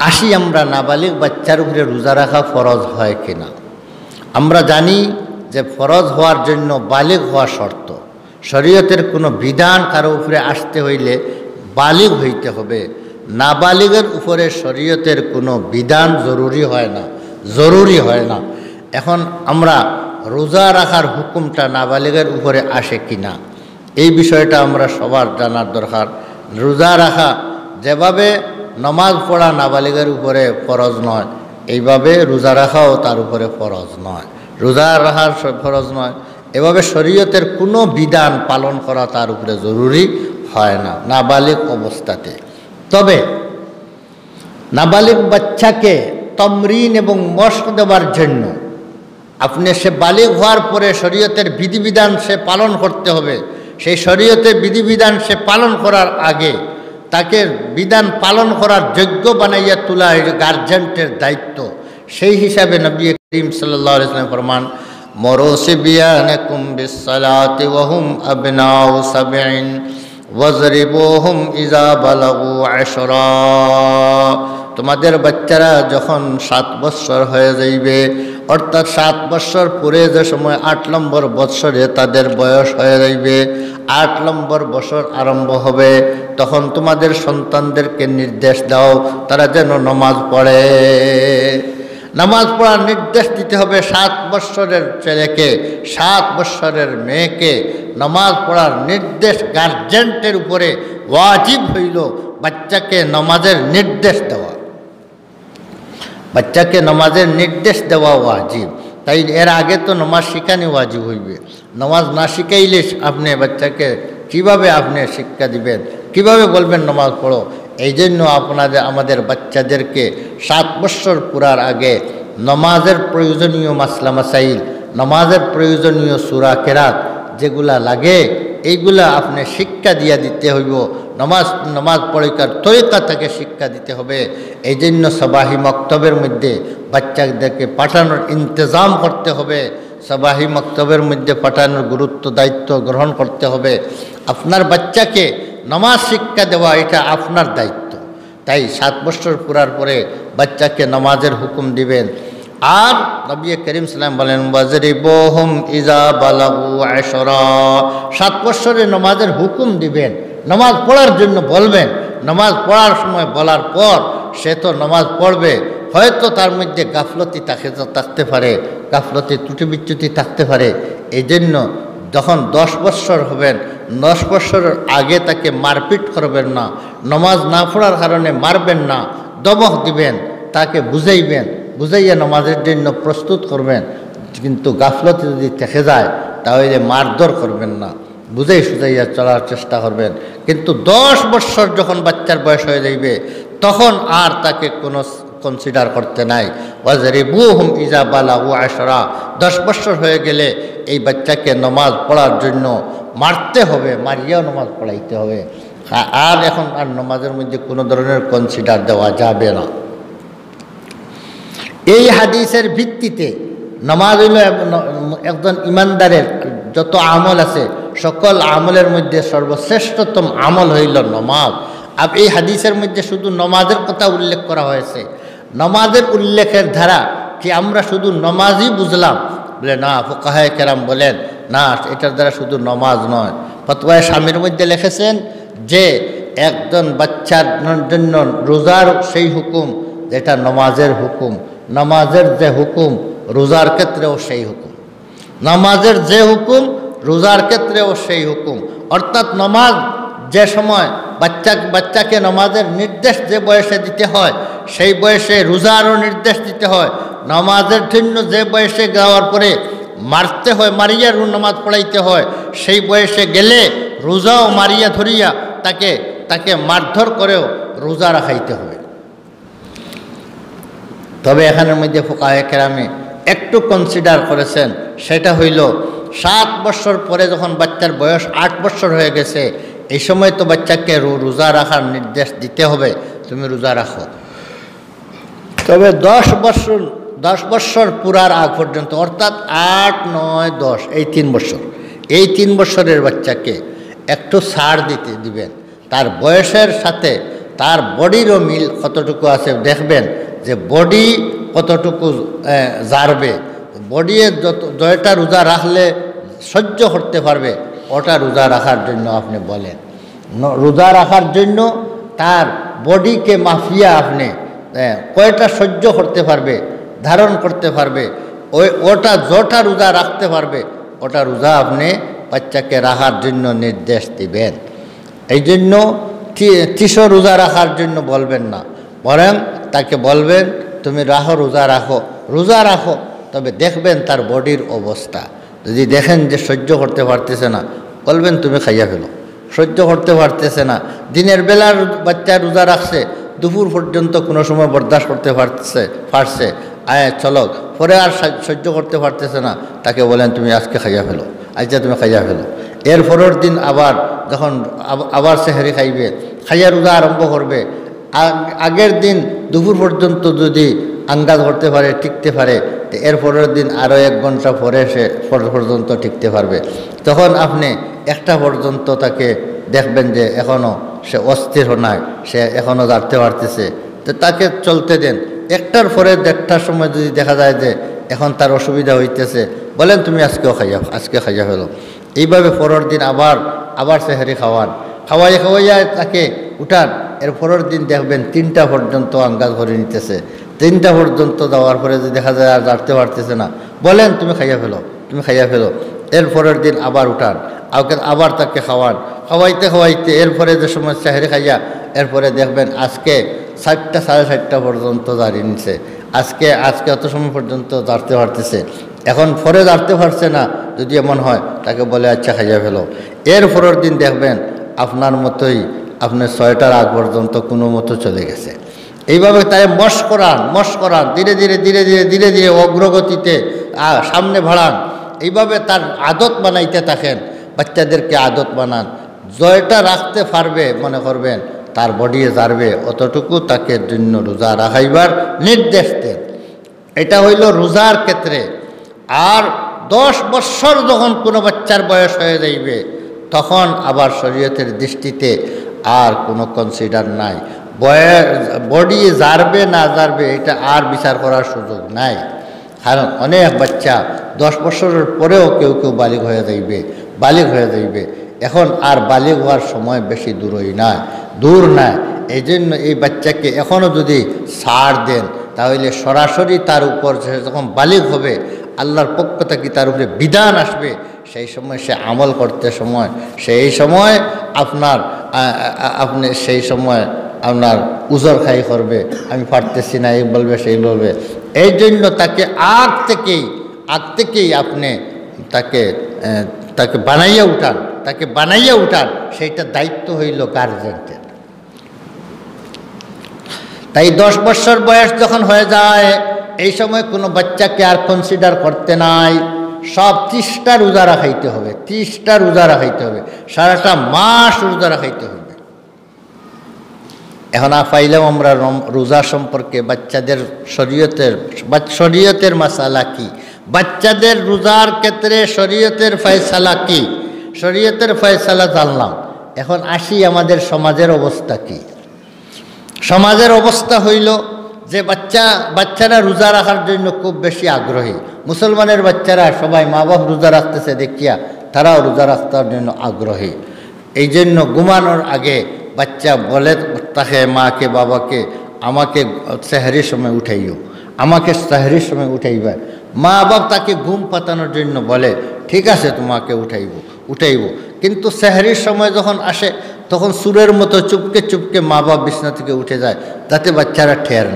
আসি আমরা নাবালিগ বাচ্চার উপরে রোজা রাখা ফরজ হয় কিনা। আমরা জানি যে ফরজ হওয়ার জন্য বালিগ হওয়া শর্ত। শরীয়তের কোনো বিধান কারো উপরে আসতে হইলে বালিগ হইতে হবে। নাবালিগের উপরে শরীয়তের কোনো বিধান জরুরি হয় না। এখন আমরা রোজা রাখার হুকুমটা নাবালিগের উপরে আসে কিনা এই বিষয়টা আমরা সবার জানার দরকার। রোজা রাখা যেভাবে নামাজ পড়া নাবালিগের উপরে ফরজ নয়, এইভাবে রোজা রাখাও তার উপরে ফরজ নয়। রোজা রাখার ফরজ নয়, এভাবে শরীয়তের কোনো বিধান পালন করা তার উপরে জরুরি হয় না নাবালিগ অবস্থাতে। তবে নাবালিগ বাচ্চাকে তমরিন এবং মশক দেওয়ার জন্য আপনি সে বালিগ হওয়ার পরে শরীয়তের বিধিবিধান সে পালন করতে হবে। সেই শরীয়তের বিধিবিধান সে পালন করার আগে তাকে বিধান পালন করার যোগ্য বানাইয়া তোলা গার্জেন্টের দায়িত্ব। সেই হিসাবে নবী করিম সাল্লাল্লাহু আলাইহি ওয়াসাল্লাম ফরমান, মরু সিবিয়ানাকুম বিসসালাতি ওয়া হুম আবনাউ সাবঈন ওয়াজরিবুহুম ইযা বালাগু 10। তোমাদের বাচ্চারা যখন 7 বৎসর হয়ে যাইবে, অর্থাৎ 7 বৎসর পরে যে সময় 8 নম্বর বৎসরে তাদের বয়স হয়ে যাইবে, 8 নম্বর বছর আরম্ভ হবে, তখন তোমাদের সন্তানদেরকে নির্দেশ দাও তারা যেন নামাজ পড়ে। নামাজ পড়ার নির্দেশ দিতে হবে 7 বৎসরের ছেলেকে, 7 বৎসরের মেয়েকে নামাজ পড়ার নির্দেশ গার্জেন্টের উপরে ওয়াজিব হইল। বাচ্চাকে নামাজের নির্দেশ দেওয়া, বাচ্চাকে নামাজের নির্দেশ দেওয়া ওয়াজিব। তাই এর আগে তো নামাজ শিখানি ওয়াজিব হইবে। নামাজ না শিখাইলে আপনি বাচ্চাকে কিভাবে আপনি শিক্ষা দিবেন, কিভাবে বলবেন নামাজ পড়ো? এই জন্য আমাদের বাচ্চাদেরকে 7 বৎসর পুরার আগে নামাজের প্রয়োজনীয় মাসলা মাসাইল, নামাজের প্রয়োজনীয় সূরা কেরাত যেগুলা লাগে এইগুলা আপনি শিক্ষা দিয়া দিতে হইব। নামাজ পড়ার তরিকা থেকে শিক্ষা দিতে হবে। এই জন্য সাবাহি মক্তবের মধ্যে বাচ্চাদেরকে পাঠানোর ইন্তজাম করতে হবে। সাবাহি মক্তবের মধ্যে পাঠানোর গুরুত্ব দায়িত্ব গ্রহণ করতে হবে। আপনার বাচ্চাকে নামাজ শিক্ষা দেওয়া এটা আপনার দায়িত্ব। তাই 7 বৎসর পুরার পরে বাচ্চাকে নামাজের হুকুম দিবেন। আর নবী করিম সাল্লাল্লাহু আলাইহি ওয়াসাল্লাম বলেন, ওয়াজরিবুহুম ইযা বালাগু 10। 7 বৎসরে নামাজের হুকুম দিবেন, নামাজ পড়ার জন্য বলবেন। নামাজ পড়ার সময় বলার পর সে তো নামাজ পড়বে, হয়তো তার মধ্যে গাফলতি থাকতে পারে, গাফলতি ত্রুটি বিচ্যুতি থাকতে পারে। এই জন্য যখন 10 বৎসর হবেন, 10 বৎসরের আগে তাকে মারপিট করবেন না, নামাজ না পড়ার কারণে মারবেন না, দমক দিবেন, তাকে বুঝাইবেন, বুঝাইয়া নামাজের জন্য প্রস্তুত করবেন। কিন্তু গাফলতি যদি থেকে যায় তাহলে মারধর করবেন না, বুঝাই সুঝাইয়া চলার চেষ্টা করবেন। কিন্তু 10 বৎসর যখন বাচ্চার বয়স হয়ে যাইবে তখন আর তাকে কোনো কনসিডার করতে নাই। ওয়াজরিবুহুম ইযা বালাগু 10। 10 বৎসর হয়ে গেলে এই বাচ্চাকে নামাজ পড়ার জন্য মারতে হবে, মারিয়াও নামাজ পড়াইতে হবে। আর এখন আর নামাজের মধ্যে কোনো ধরনের কনসিডার দেওয়া যাবে না। এই হাদিসের ভিত্তিতে নামাজ হইল একজন ইমানদারের যত আমল আছে সকল আমলের মধ্যে সর্বশ্রেষ্ঠতম আমল হইল নামাজ। আর এই হাদিসের মধ্যে শুধু নামাজের কথা উল্লেখ করা হয়েছে। নামাজের উল্লেখের ধারা কি আমরা শুধু নামাজই বুঝলাম? বলে না, ফুকাহায়ে কেরাম বলেন না, এটার দ্বারা শুধু নামাজ নয়। ফতোয়ায়ে শামির মধ্যে লিখেছেন যে একজন বাচ্চার জন্য রোজার সেই হুকুম যেটা নামাজের হুকুম, নামাজের যে হুকুম রোজার ক্ষেত্রেও সেই হুকুম, নামাজের যে হুকুম রোজার ক্ষেত্রেও সেই হুকুম। অর্থাৎ নামাজ যে সময় বাচ্চাকে নামাজের নির্দেশ যে বয়সে দিতে হয় সেই বয়সে রোজারও নির্দেশ দিতে হয়। নামাজের জন্য যে বয়সে যাওয়ার পরে মারতে হয়, মারিয়া নামাজ পড়াইতে হয়, সেই বয়সে গেলে রোজাও মারিয়া ধরিয়া তাকে মারধর করেও রোজা রাখাইতে হবে। তবে এখানের মধ্যে ফুকাহায়ে কেরামে একটু কনসিডার করেছেন, সেটা হইল 7 বৎসর পরে যখন বাচ্চার বয়স 8 বৎসর হয়ে গেছে, এই সময় তো বাচ্চাকে রোজা রাখার নির্দেশ দিতে হবে, তুমি রোজা রাখো। তবে 10 বৎসর পুরার আগ পর্যন্ত, অর্থাৎ 8, 9, 10 এই 3 বৎসর, এই 3 বৎসরের বাচ্চাকে একটু ছাড় দিবেন। তার বয়সের সাথে তার বডিরও মিল কতটুকু আছে দেখবেন যে বডি কতটুকু জারবে, বডি জয়টা রোজা রাখলে সহ্য করতে পারবে, ওটা রোজা রাখার জন্য আপনি বলেন। রোজা রাখার জন্য তার বডিকে মাফিয়া আপনি কয়টা সহ্য করতে পারবে, ধারণ করতে পারবে, ওটা যটা রোজা রাখতে পারবে ওটা রোজা আপনি বাচ্চাকে রাখার জন্য নির্দেশ দিবেন। এই জন্য 30 রোজা রাখার জন্য বলবেন না, বরং তাকে বলবেন তুমি রোজা রাখো, তবে দেখবেন তার বডির অবস্থা। যদি দেখেন যে সহ্য করতে পারতেছে না, বলবেন তুমি খাইয়া ফেলো। সহ্য করতে পারতেছে না, দিনের বেলার বাচ্চা রোজা রাখছে, দুপুর পর্যন্ত কোনো সময় বরদাস্ত করতে পারছে, চলো, পরে আর সহ্য করতে পারতেছে না, তাকে বলেন তুমি আজকে খাইয়া ফেলো, আচ্ছা তুমি খাইয়া ফেলো। এর পরের দিন আবার যখন আবার সেহরি খাইবে, খাইয়া রোজা আরম্ভ করবে, আগের দিন দুপুর পর্যন্ত যদি আঙ্গাজ করতে পারে, টিকতে পারে, তো এর পরের দিন আরও 1 ঘন্টা পরে সে পর্যন্ত টিকতে পারবে। তখন আপনি 1টা পর্যন্ত তাকে দেখবেন যে এখনও সে অস্থির নয়, সে এখনও দাঁড়তে পারতেছে, তো তাকে চলতে দেন। 1টার পরে 1টার সময় যদি দেখা যায় যে এখন তার অসুবিধা হইতেছে, বলেন তুমি আজকে খাইয়া ফেলো। এইভাবে পরের দিন আবার সেহরি খাওয়াইয়া তাকে উঠান। এর পরের দিন দেখবেন 3টা পর্যন্ত আঙ্গাজ ভরে নিতেছে। 3টা পর্যন্ত যাওয়ার পরে যদি দেখা যায় আর দাঁড়তে পারতেছে না, বলেন তুমি খাইয়া ফেলো। এর পরের দিন আবার উঠান, আবার তাকে খাওয়াইতে এরপরে যে সময় সেহরি খাইয়া এরপরে দেখবেন আজকে 7টা 7:30 পর্যন্ত দাঁড়িয়ে নিছে, আজকে অত সময় পর্যন্ত দাঁড়তে পারতেছে, এখন পরে দাঁড়তে পারছে না, যদি এমন হয় তাকে বলে আচ্ছা খাইয়া ফেলো। এর পরের দিন দেখবেন আপনার মতোই আপনার 6টার আগ পর্যন্ত কোনো মতো চলে গেছে। এইভাবে তাই মশ করান, ধীরে ধীরে অগ্রগতিতে সামনে বাড়ান। এইভাবে তার আদত বানাইতে থাকেন, বাচ্চাদেরকে আদত বানান। জয়টা রাখতে পারবে মনে করবেন, তার বডি জারবে, অতটুকু তাকে জন্য রোজা রাখাইবার নির্দেশ দেন। এটা হইল রোজার ক্ষেত্রে। আর 10 বৎসর যখন কোনো বাচ্চার বয়স হয়ে যাইবে, তখন আবার শরীয়তের দৃষ্টিতে আর কোনো কনসিডার নাই, বডি জারবে না জারবে এটা আর বিচার করার সুযোগ নাই। কারণ অনেক বাচ্চা 10 বছরের পরেও কেউ বালিগ হয়ে যাইবে। এখন আর বালিগ হওয়ার সময় বেশি দূর নাই। এই জন্য এই বাচ্চাকে এখনও যদি ছাড় দেন, তাহলে সরাসরি তার উপর যখন বালিগ হবে, আল্লাহর পক্ষ থেকে তার উপরে বিধান আসবে, সেই সময় সে আমল করতে আপনার উজর খাই করবে, আমি পারতেছি না, এই বলবে সেই বলবে। এই জন্য তাকে আগ থেকেই আপনি তাকে বানাইয়া উঠান, সেইটা দায়িত্ব হইল গার্জেন্টের। তাই 10 বছর বয়স যখন হয়ে যায়, এই সময় কোনো বাচ্চাকে আর কনসিডার করতে নাই, সব 30টা রোজা রাখাইতে হবে, সারাটা মাস রোজা রাখাইতে হবে। এখন পাইলাম আমরা রোজা সম্পর্কে বাচ্চাদের শরীয়তের মাসালা কি, বাচ্চাদের রোজার ক্ষেত্রে শরীয়তের ফয়সালা কি, শরীয়তের ফয়সালা জানলাম। এখন আসি আমাদের সমাজের অবস্থা কি। সমাজের অবস্থা হইল যে বাচ্চারা রোজা রাখার জন্য খুব বেশি আগ্রহী। মুসলমানের বাচ্চারা সবাই মা বাপ রোজা রাখতেছে দেখিয়া তারাও রোজা রাখার জন্য আগ্রহী। এই জন্য ঘুমানোর আগে বাচ্চা বলে তাকে মাকে বাবাকে, আমাকে সেহরির সময় উঠাইবা। মা বাপ তাকে ঘুম পাতানোর জন্য বলে ঠিক আছে তোমাকে উঠাইব, কিন্তু সেহরির সময় যখন আসে তখন সুরের মতো চুপকে মা বাপ বিছনা থেকে উঠে যায়, যাতে বাচ্চারা টের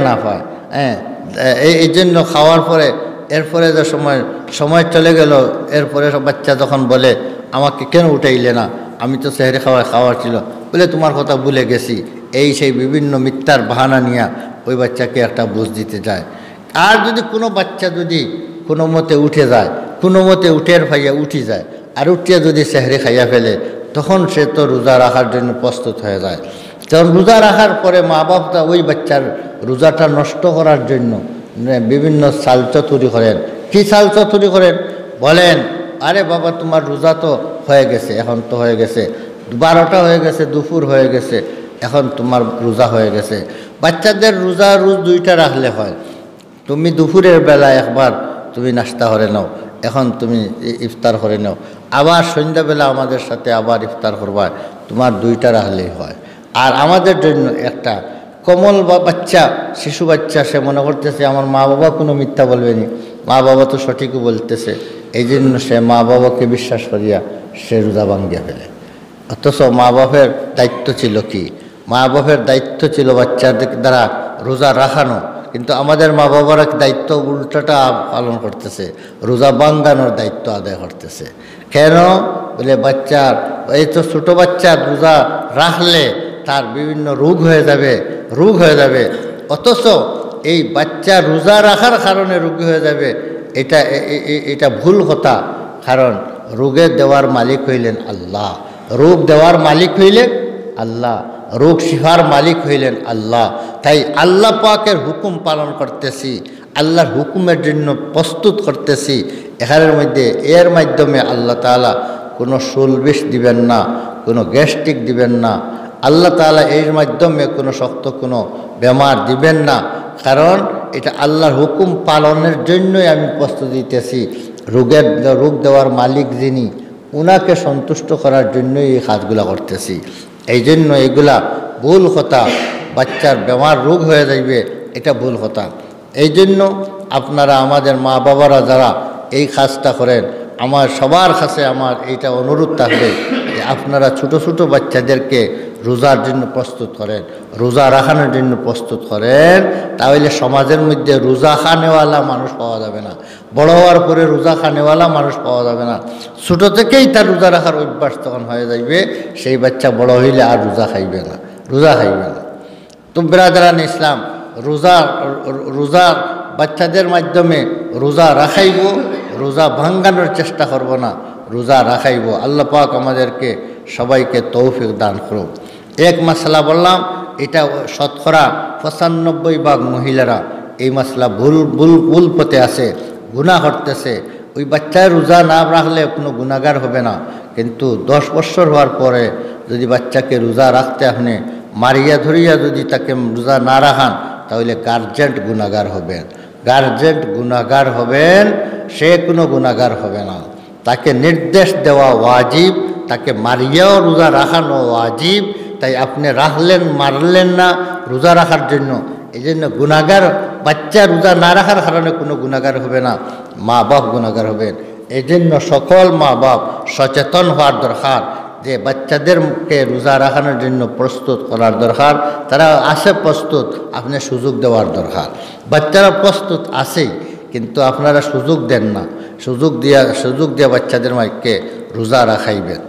না পায়। এই জন্য খাওয়ার পরে এরপরে যে সময় চলে গেল, এরপরে বাচ্চা যখন বলে আমাকে কেন উঠাইলে না, আমি তো সেহরি খাওয়ার ছিল, বলে তোমার কথা ভুলে গেছি, সেই বিভিন্ন মিথ্যার বাহানা নিয়ে ওই বাচ্চাকে একটা বুঝ দিতে যায়। আর যদি কোনো বাচ্চা কোনো মতে উঠে যায়, কোনো মতে উঠি যায়, আর উঠিয়া যদি সেহরি খাইয়া ফেলে, তখন সে তো রোজা রাখার জন্য প্রস্তুত হয়ে যায়। তখন রোজা রাখার পরে মা বাপটা ওই বাচ্চার রোজাটা নষ্ট করার জন্য বিভিন্ন চালচতুরি করেন। কি চালচতুরি করেন? বলেন আরে বাবা তোমার রোজা তো হয়ে গেছে, এখন তো হয়ে গেছে 12টা হয়ে গেছে, দুপুর হয়ে গেছে, এখন তোমার রোজা হয়ে গেছে। বাচ্চাদের রোজা রোজ 2টা রাখলে হয়। তুমি দুপুরের বেলা একবার তুমি নাস্তা করে নাও, এখন তুমি ইফতার করে নাও, আবার সন্ধ্যাবেলা আমাদের সাথে আবার ইফতার করবা, তোমার 2টা রাখলেই হয়। আর আমাদের জন্য একটা কোমল বাচ্চা, শিশু বাচ্চা, সে মনে করতেছে আমার মা বাবা কোনো মিথ্যা বলবেনি, মা বাবা তো সঠিকই বলতেছে, এই জন্য সে মা বাবাকে বিশ্বাস করিয়া সে রোজা ভাঙ্গিয়া ফেলে। অথচ মা বাপের দায়িত্ব ছিল কি? মা বাপের দায়িত্ব ছিল বাচ্চাদের দ্বারা রোজা রাখানো, কিন্তু আমাদের মা বাবারা দায়িত্ব উল্টাটা পালন করতেছে, রোজা ভাঙ্গানোর দায়িত্ব আদায় করতেছে। কেন বলে বাচ্চার, এই তো ছোটো বাচ্চার রোজা রাখলে তার বিভিন্ন রোগ হয়ে যাবে, অথচ এই বাচ্চা রোজা রাখার কারণে রোগী হয়ে যাবে, এটা ভুল কথা। কারণ রোগের দেওয়ার মালিক হইলেন আল্লাহ, রোগ দেওয়ার মালিক হইলেন আল্লাহ, রোগ শিফার মালিক হইলেন আল্লাহ। তাই আল্লাহ পাকের হুকুম পালন করতেছি, আল্লাহর হুকুমের জন্য প্রস্তুত করতেছি। এখানের মধ্যে এর মাধ্যমে আল্লাহ তাআলা কোনো সুলবিষ দিবেন না, কোনো গ্যাস্ট্রিক দিবেন না, আল্লাহ তাআলা এর মাধ্যমে কোনো শক্ত কোনো বেমার দিবেন না। কারণ এটা আল্লাহর হুকুম পালনের জন্যই আমি প্রস্তুতি দিতেছি। রোগ দেওয়ার মালিক যিনি, উনাকে সন্তুষ্ট করার জন্যই এই কাজগুলো করতেছি। এই জন্য এগুলা ভুল কথা, বাচ্চার বেমার রোগ হয়ে যাইবে, এটা ভুল কথা। এই জন্য আপনারা আমাদের মা বাবারা যারা এই কাজটা করেন, আমার সবার কাছে আমার এইটা অনুরোধ থাকবে যে আপনারা ছোটো ছোটো বাচ্চাদেরকে রোজার জন্য প্রস্তুত করেন, রোজা রাখানোর জন্য প্রস্তুত করেন। তাহলে সমাজের মধ্যে রোজা খানেওয়ালা মানুষ পাওয়া যাবে না, বড় হওয়ার পরে রোজা খানেওয়ালা মানুষ পাওয়া যাবে না। ছোটো থেকেই তার রোজা রাখার অভ্যাস তখন হয়ে যাইবে, সেই বাচ্চা বড় হইলে আর রোজা খাইবে না। তো ব্রাদারান ইসলাম, রোজা বাচ্চাদের মাধ্যমে রোজা রাখাইব, রোজা ভাঙ্গানোর চেষ্টা করব না, রোজা রাখাইব। আল্লাহ পাক আমাদেরকে সবাইকে তৌফিক দান করুক। এক মাসলা বললাম, এটা শতকরা 95% মহিলারা এই মাসলা ভুল পথে আছে, গুনাহ করতেছে। ওই বাচ্চায় রোজা না রাখলে কোনো গুনাহগার হবে না, কিন্তু 10 বছর হওয়ার পরে যদি বাচ্চাকে রোজা রাখতে আপনি মারিয়া ধরিয়া যদি তাকে রোজা না রাখান, তাহলে গার্জেন্ট গুনাহগার হবেন, সে কোনো গুনাহগার হবে না। তাকে নির্দেশ দেওয়া ওয়াজিব, তাকে মারিয়াও রোজা রাখানো ওয়াজিব। তাই আপনি মারলেন না রোজা রাখার জন্য, এই জন্য গুনাহগার বাচ্চা রোজা না রাখার কারণে কোনো গুনাহগার হবে না, মা বাপ গুনাহগার হবেন। এই জন্য সকল মা বাপ সচেতন হওয়ার দরকার যে বাচ্চাদেরকে রোজা রাখানোর জন্য প্রস্তুত করার দরকার। তারা আসে প্রস্তুত, আপনি সুযোগ দেওয়ার দরকার। বাচ্চারা প্রস্তুত আসেই, কিন্তু আপনারা সুযোগ দেন না, সুযোগ দিয়া বাচ্চাদের মাইকে রোজা রাখাইবেন।